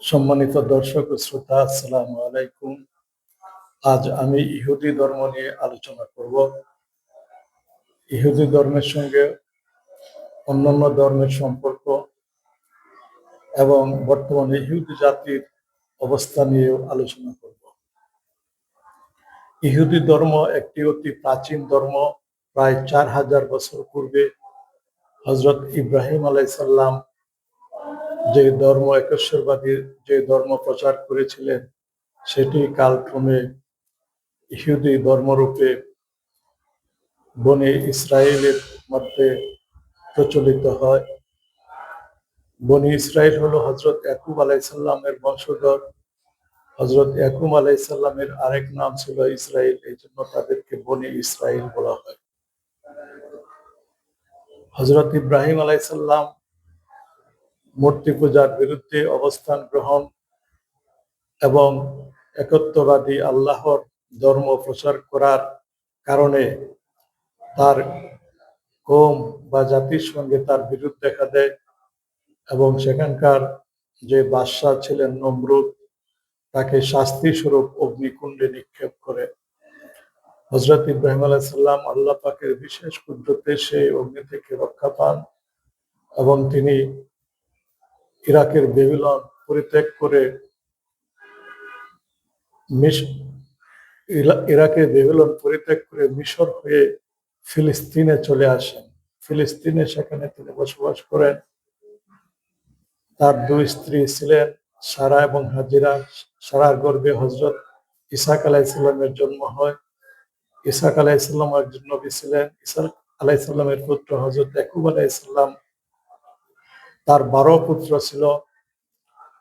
সম্মানিত দর্শক ও শ্রোতা, আসসালামু আলাইকুম। আজ আমি ইহুদি ধর্ম নিয়ে আলোচনা করব। ইহুদি ধর্মের সঙ্গে অন্যান্য ধর্মের সম্পর্ক এবং বর্তমানে ইহুদি জাতির অবস্থা নিয়েও আলোচনা করব। ইহুদি ধর্ম একটি অতি প্রাচীন ধর্ম। প্রায় 4000 বছর পূর্বে হযরত ইব্রাহিম আলাইসাল্লাম যে ধর্ম একেশ্বরবাদী যে ধর্ম প্রচার করেছিলেন, সেটি কালক্রমে ইহুদি ধর্মরূপে বনি ইসরায়েলের মধ্যে প্রচলিত হয়। বনি ইসরায়েল হলো হযরত ইয়াকুব আলাইসাল্লামের বংশধর। হযরত ইয়াকুব আলাইসাল্লামের আরেক নাম ছিল ইসরায়েল, এই জন্য তাদেরকে বনি ইসরায়েল বলা হয়। হযরত ইব্রাহিম আলাইসাল্লাম মূর্তি পূজার বিরুদ্ধে অবস্থান গ্রহণ এবং একত্ববাদী আল্লাহর ধর্ম প্রচার করার কারণে তার কওম বা জাতির সঙ্গে তার বিরোধ দেখা দেয় এবং সেখানকার যে বাদশাহ ছিলেন নমরুদ, তাকে শাস্তি স্বরূপ অগ্নিকুণ্ডে নিক্ষেপ করে। হযরত ইব্রাহিম আলাইহিস সালাম আল্লাহ পাকের বিশেষ কুদরতে সেই অগ্নি থেকে রক্ষা পান এবং তিনি ইরাকের বেবিলন পরিত্যাগ করে মিশর হয়ে ফিলিস্তিনে চলে আসেন। ফিলিস্তিনে সেখানে তিনি বসবাস করেন। তার দুই স্ত্রী ছিলেন সারা এবং হাজিরা। সারার গর্ভে হযরত ইসহাক আলাইহিসসালামের জন্ম হয়। ইসহাক আলাইহিসসালাম একজন নবী ছিলেন। ইসহাক আলাইহিসসালামের পুত্র হযরত ইয়াকুব আলাইহিসসালাম, তার 12 পুত্র ছিল।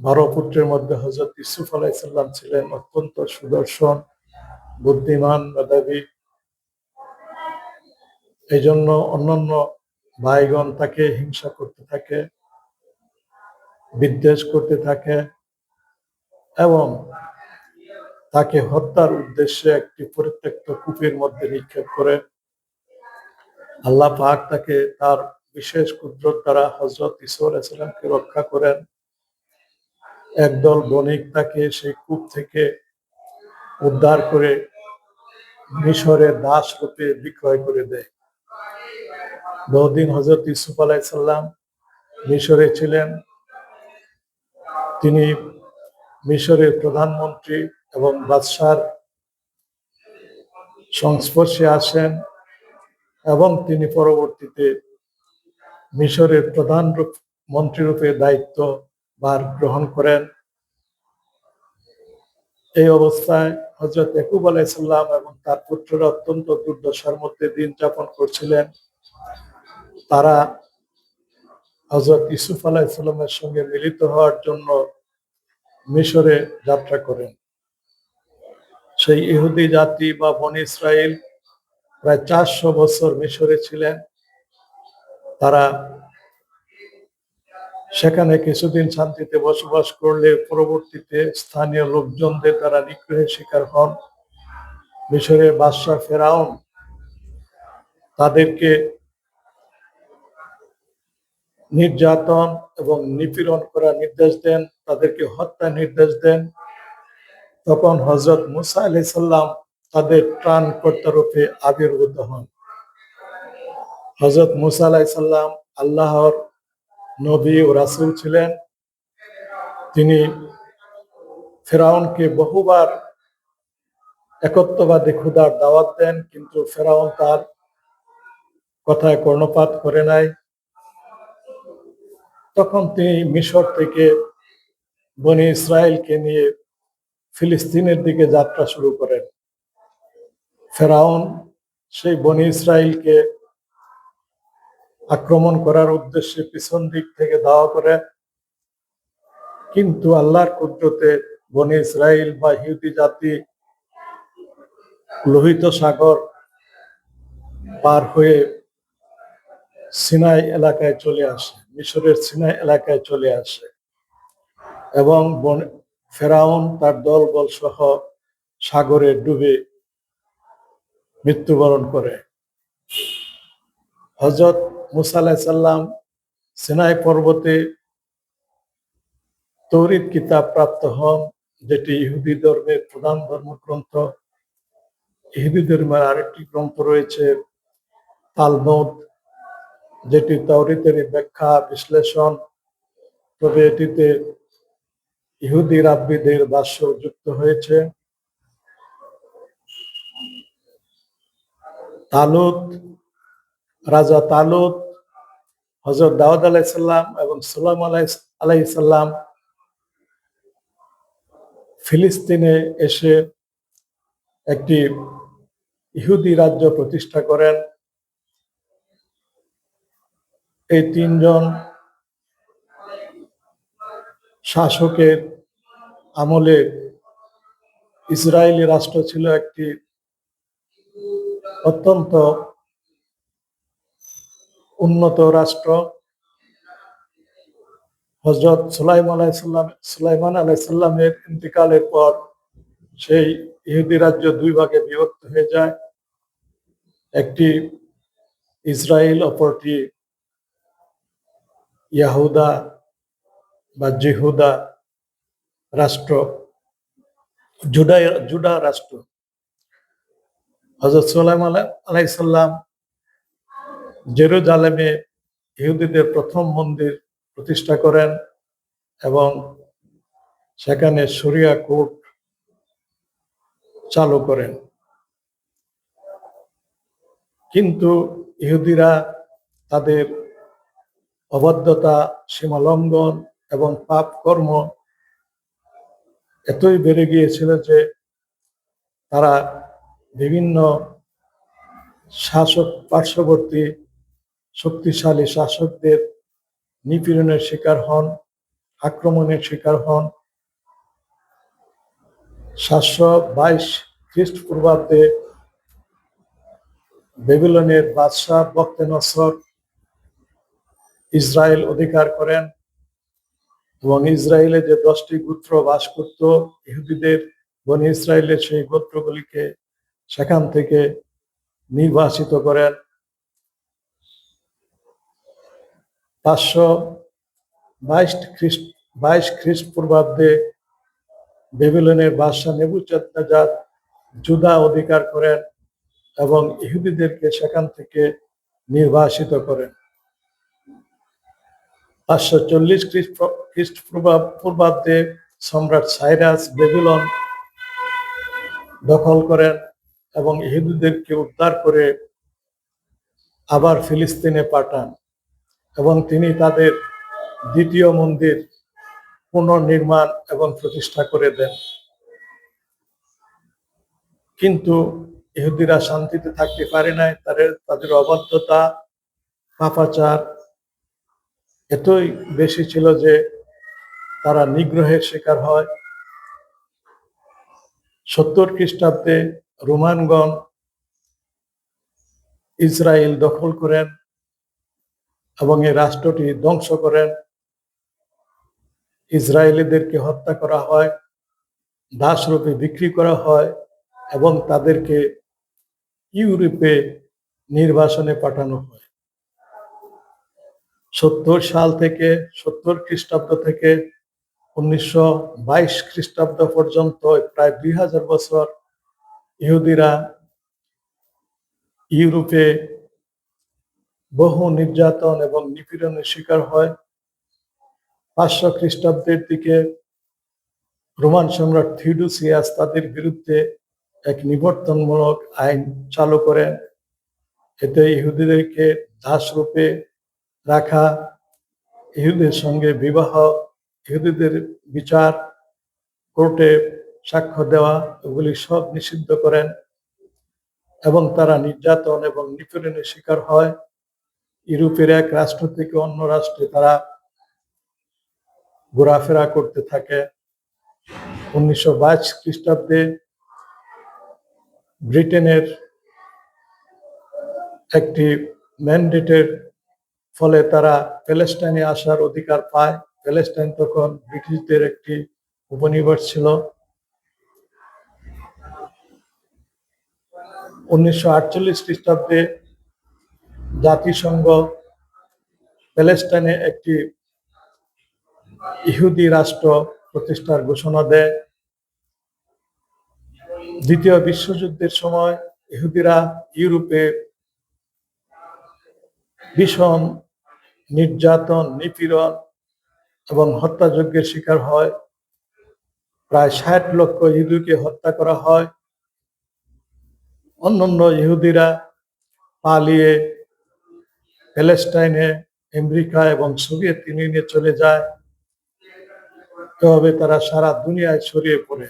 12 পুত্রের মধ্যে হযরত ইউসুফ আলাইহিসসালাম ছিলেন অত্যন্ত সুদর্শন, বুদ্ধিমান, মেধাবী। এই জন্য অন্যান্য ভাইগণ তাকে হিংসা করতে থাকে, বিদ্বেষ করতে থাকে এবং তাকে হত্যার উদ্দেশ্যে একটি পরিত্যক্ত কূপের মধ্যে নিক্ষেপ করে। আল্লাহ পাক তাকে তার বিশেষ কুদরত দ্বারা হযরত ইসা আলাইহিস সালামকে রক্ষা করেন। একদল বণিক তাকে সেই কূপ থেকে উদ্ধার করে মিশরের দাস রূপে বিক্রয় করে দেয়। বহুদিন হযরত ইউসুফ আলাইহিস সালাম মিশরে ছিলেন। তিনি মিশরের প্রধানমন্ত্রী এবং বাদশার সংস্পর্শে আসেন এবং তিনি পরবর্তীতে মিশরের প্রধান মন্ত্রীরূপে দায়িত্ব ভার গ্রহণ করেন। এই অবস্থায় হযরত ইয়াকুব আলাইহিস সালাম এবং তার পুত্ররা অত্যন্ত দুর্দশার মধ্যে দিন যাপন করছিলেন। তারা হযরত ইউসুফ আলাইহিস সালামের সঙ্গে মিলিত হওয়ার জন্য মিশরে যাত্রা করেন। সেই ইহুদি জাতি বা বনি ইসরায়েল প্রায় 400 বছর মিশরে ছিলেন। তারা সেখানে কিছুদিন শান্তিতে বসবাস করলে পরবর্তীতে স্থানীয় লোকজনদের দ্বারা নিগ্রহের শিকার হন। মিশরের বাদশাহ ফেরাউন তাদেরকে নির্যাতন এবং নিপীড়ন করার নির্দেশ দেন, তাদেরকে হত্যার নির্দেশ দেন। তখন হযরত মুসা আলাইহিস সালাম তাদের ত্রাণকর্তা রূপে আবির্ভূত হন। হযরত মুসা আলাইহিস সালাম আল্লাহর নবী ও রাসূল ছিলেন। তিনি ফেরাউনকে বহুবার একত্ববাদী খোদার দাওয়াত দেন, কিন্তু ফেরাউন তার কথায় কর্ণপাত করে নাই। তখন তিনি মিশর থেকে বনি ইসরায়েলকে নিয়ে ফিলিস্তিনের দিকে যাত্রা শুরু করেন। ফেরাউন সেই বনি ইসরায়েলকে আক্রমণ করার উদ্দেশ্যে পিছন দিক থেকে ধাওয়া করে, কিন্তু আল্লাহর কুদরতে বনি ইসরায়েল বা ইহুদি জাতি লোহিত সাগর পার হয়ে সিনাই এলাকায় চলে আসে, মিশরের সিনাই এলাকায় চলে আসে এবং ফেরাউন তার দলবল সহ সাগরে ডুবে মৃত্যুবরণ করে। হযরত মুসা আলাইহিস সালাম সিনাই পর্বতে তৌরিত কিতাব প্রাপ্ত হন, যেটি ইহুদি ধর্মের প্রধান ধর্মগ্রন্থ। ইহুদি ধর্মের আরেকটি গ্রন্থ রয়েছে তালমুদ, যেটি তাওরাতের ব্যাখ্যা বিশ্লেষণ, তবে এটিতে ইহুদি রাব্বীদের ভাষ্য যুক্ত হয়েছে। তালুত, রাজা তালুত হযরত দাউদ আলাইহিস সালাম এবং সুলাইমান আলাইহিস সালাম ফিলিস্তিনে এসে একটি ইহুদি রাজ্য প্রতিষ্ঠা করেন। এই তিনজন শাসকের আমলে ইসরায়েলি রাষ্ট্র ছিল একটি অত্যন্ত উন্নত রাষ্ট্র। হযরত সুলাইমান আলাইহিস সালামের ইন্তিকালের পর সেই ইহুদি রাজ্য দুই ভাগে বিভক্ত হয়ে যায়, একটি ইসরায়েল, অপরটি ইয়াহুদা বা জিহুদা রাষ্ট্র, জুডা রাষ্ট্র। হযরত সুলাইমান আলাইহিস সালাম জেরুজালেমে ইহুদিদের প্রথম মন্দির প্রতিষ্ঠা করেন এবং সেখানে শরিয়া কোর্ট চালু করেন। কিন্তু ইহুদিরা তাদের অবাধ্যতা, সীমালঙ্ঘন এবং পাপ কর্ম এতই বেড়ে গিয়েছিল যে তারা বিভিন্ন পার্শ্ববর্তী শক্তিশালী শাসকদের নিপীড়নের শিকার হন, আক্রমণের শিকার হন। 722 খ্রিস্টপূর্বাব্দে বেবিলনের বাদশাহ বখতেনছর ইসরায়েল অধিকার করেন এবং ইসরায়েলে যে 10টি গোত্র বাস করত ইহুদিদের, বনি ইসরায়েলের সেই গোত্রগুলিকে সেখান থেকে নির্বাসিত করেন। 522 খ্রিস্টপূর্বাব্দে বেবিলনের বাদশাহ নেবুকাদনেজার জুদা অধিকার করেন এবং ইহুদিদেরকে সেখান থেকে নির্বাসিত করেন। 540 খ্রিস্টপূর্বাব্দে সম্রাট সাইরাস বেবিলন দখল করেন এবং ইহুদিদেরকে উদ্ধার করে আবার ফিলিস্তিনে পাঠান এবং তিনি তাদের দ্বিতীয় মন্দির পুনর্নির্মাণ এবং প্রতিষ্ঠা করে দেন। কিন্তু ইহুদিরা শান্তিতে থাকতে পারে নাই। তাদের অবাধ্যতা, পাপাচার এতই বেশি ছিল যে তারা নিগ্রহের শিকার হয়। 70 খ্রিস্টাব্দে রোমানগণ ইসরায়েল দখল করেন এবং এই রাষ্ট্রটি ধ্বংস করেন। ইসরায়েলিদেরকে হত্যা করা হয়, দাসরূপে বিক্রি করা হয় এবং তাদেরকে ইউরোপে নির্বাসনে পাঠানো হয়। 70 খ্রিস্টাব্দ থেকে 1922 খ্রিস্টাব্দ পর্যন্ত প্রায় 2000 বছর ইহুদিরা ইউরোপে বহু নির্যাতন এবং নিপীড়নের শিকার হয়। 500 খ্রিস্টাব্দের দিকে রোমান সম্রাট থিওডোসিয়াস তাদের বিরুদ্ধে এক নিবর্তনমূলক আইন চালু করেন। এতে ইহুদিদেরকে দাসরূপে রাখা, ইহুদিদের সঙ্গে বিবাহ, ইহুদিদের বিচার, কোর্টে সাক্ষ্য দেওয়া, এগুলি সব নিষিদ্ধ করেন এবং তারা নির্যাতন এবং নিপীড়নের শিকার হয়। ইউরোপের এক রাষ্ট্র থেকে অন্য রাষ্ট্রে তারা ঘোরাফেরা করতে থাকে। 1922 খ্রিস্টাব্দে ব্রিটেনের একটি ম্যান্ডেটের ফলে তারা প্যালেস্টাইনে আসার অধিকার পায়। প্যালেস্টাইন তখন ব্রিটিশদের একটি উপনিবেশ ছিল। 1948 খ্রিস্টাব্দে জাতিসংঘ প্যালেস্টাইনে একটি ইহুদি রাষ্ট্র প্রতিষ্ঠার ঘোষণা দেয়। দ্বিতীয় বিশ্বযুদ্ধের সময় ইহুদিরা ইউরোপে ভীষণ নির্যাতন, নিপীড়ন এবং হত্যাযজ্ঞের শিকার হয়। প্রায় ৬০ লক্ষ ইহুদিকে হত্যা করা হয়। অন্যান্য ইহুদিরা পালিয়ে প্যালেস্টাইনে, আমেরিকা এবং সোভিয়েত ইউনিয়নে চলে যায়। এভাবে তারা সারা দুনিয়ায় ছড়িয়ে পড়ে।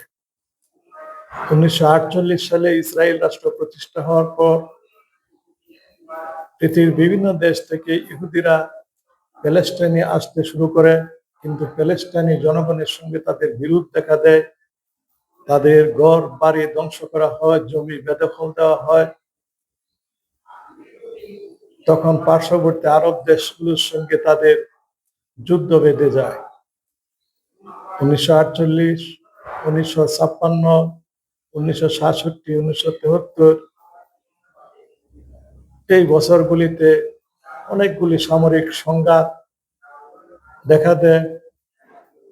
1948 সালে ইসরায়েল রাষ্ট্র প্রতিষ্ঠা হওয়ার পর পৃথিবীর বিভিন্ন দেশ থেকে ইহুদিরা প্যালেস্টাইনে আসতে শুরু করে, কিন্তু প্যালেস্টাইনি জনগণের সঙ্গে তাদের বিরোধ দেখা দেয়। তাদের ঘর বাড়ি ধ্বংস করা হয়, জমি বেদখল দেওয়া হয়। তখন পার্শ্ববর্তী আরব দেশগুলোর সঙ্গে তাদের যুদ্ধ বেঁধে যায়। 1948, 1956, 1967, 1973 এই বছরগুলিতে অনেকগুলি সামরিক সংঘাত দেখা দেয়।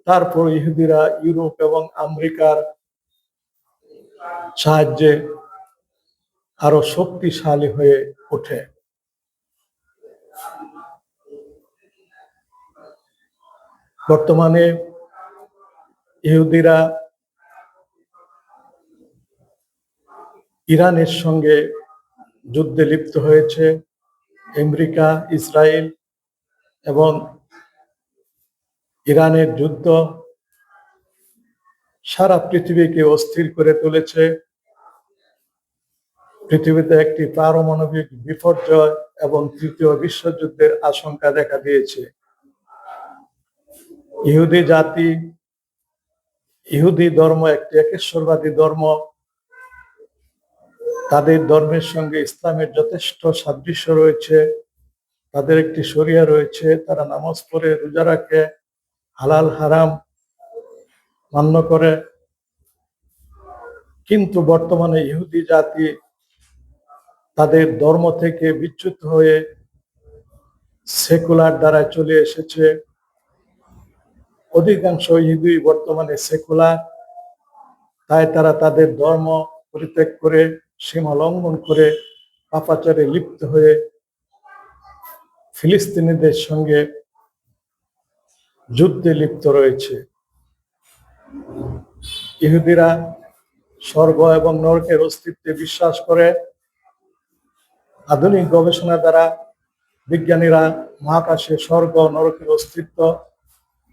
তারপর ইহুদিরা ইউরোপ এবং আমেরিকার সাহায্যে আরো শক্তিশালী হয়ে ওঠে। বর্তমানে ইহুদিরা ইরানের সঙ্গে যুদ্ধে লিপ্ত হয়েছে। আমেরিকা, ইসরায়েল এবং ইরানের যুদ্ধ সারা পৃথিবীকে অস্থির করে তুলেছে। পৃথিবীতে একটি পারমাণবিক বিপর্যয় এবং তৃতীয় বিশ্বযুদ্ধের আশঙ্কা দেখা দিয়েছে। ইহুদি জাতি, ইহুদি ধর্ম একটি একেশ্বরবাদী ধর্ম। তাদের ধর্মের সঙ্গে ইসলামের যথেষ্ট সাদৃশ্য রয়েছে। তাদের একটি শরিয়া রয়েছে, তারা নামাজ পড়ে, রোজা রাখে, হালাল হারাম মান্য করে। কিন্তু বর্তমানে ইহুদি জাতি তাদের ধর্ম থেকে বিচ্যুত হয়ে সেকুলার দ্বারায় চলে এসেছে। অধিকাংশ ইহুদি বর্তমানে সেকুলার, তাই তারা তাদের ধর্ম পরিত্যাগ করে, সীমা লঙ্ঘন করে, পাপাচারে লিপ্ত হয়ে ফিলিস্তিনিদের সঙ্গে যুদ্ধে লিপ্ত রয়েছে। ইহুদিরা স্বর্গ এবং নরকের অস্তিত্বে বিশ্বাস করে। আধুনিক গবেষণা দ্বারা বিজ্ঞানীরা মহাকাশে স্বর্গ ও নরকের অস্তিত্ব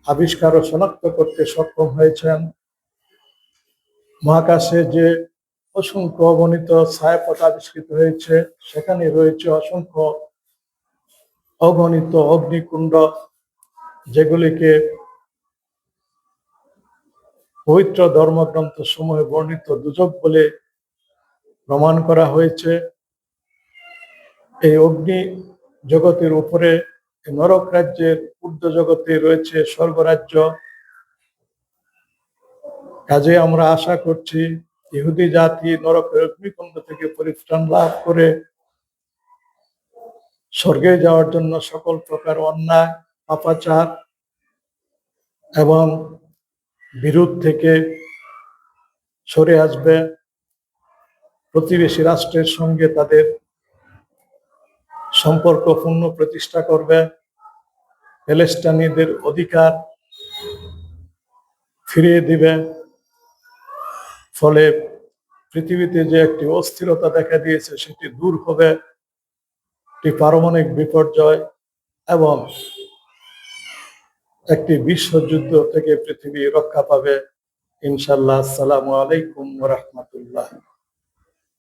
আবিষ্কার ও শনাক্ত করতে সক্ষম হয়েছেন। মহাকাশে যে অসংখ্য অগণিত ছায়াপথ আবিষ্কৃত হয়েছে, সেখানে রয়েছে অসংখ্য অগণিত অগ্নিকুণ্ড, যেগুলিকে পবিত্র ধর্মগ্রন্থ সমূহে বর্ণিত দুজক বলে প্রমাণ করা হয়েছে। এই অগ্নি জগতের উপরে নরক রাজ্যের ঊর্ধ্ব জগতে রয়েছে স্বর্গরাজ্য। কাজে আমরা আশা করছি ইহুদি জাতি নরকের অগ্নিকুণ্ড থেকে পরিত্রাণ লাভ করে স্বর্গে যাওয়ার জন্য সকল প্রকার অন্যায়, পাপাচার এবং বিরোধ থেকে সরে আসবে। প্রতিবেশী রাষ্ট্রের সঙ্গে তাদের সম্পর্ক পূর্ণ প্রতিষ্ঠা করবে। প্যালেস্টাইনিদের অধিকার ফিরিয়ে দিবে। ফলে পৃথিবীতে যে একটি অস্থিরতা দেখা দিয়েছে সেটি দূর হবে। একটি পারমাণবিক বিপর্যয় এবং একটি বিশ্বযুদ্ধ থেকে পৃথিবী রক্ষা পাবে ইনশাআল্লাহ। আসসালামু আলাইকুম ওয়া রাহমাতুল্লাহ।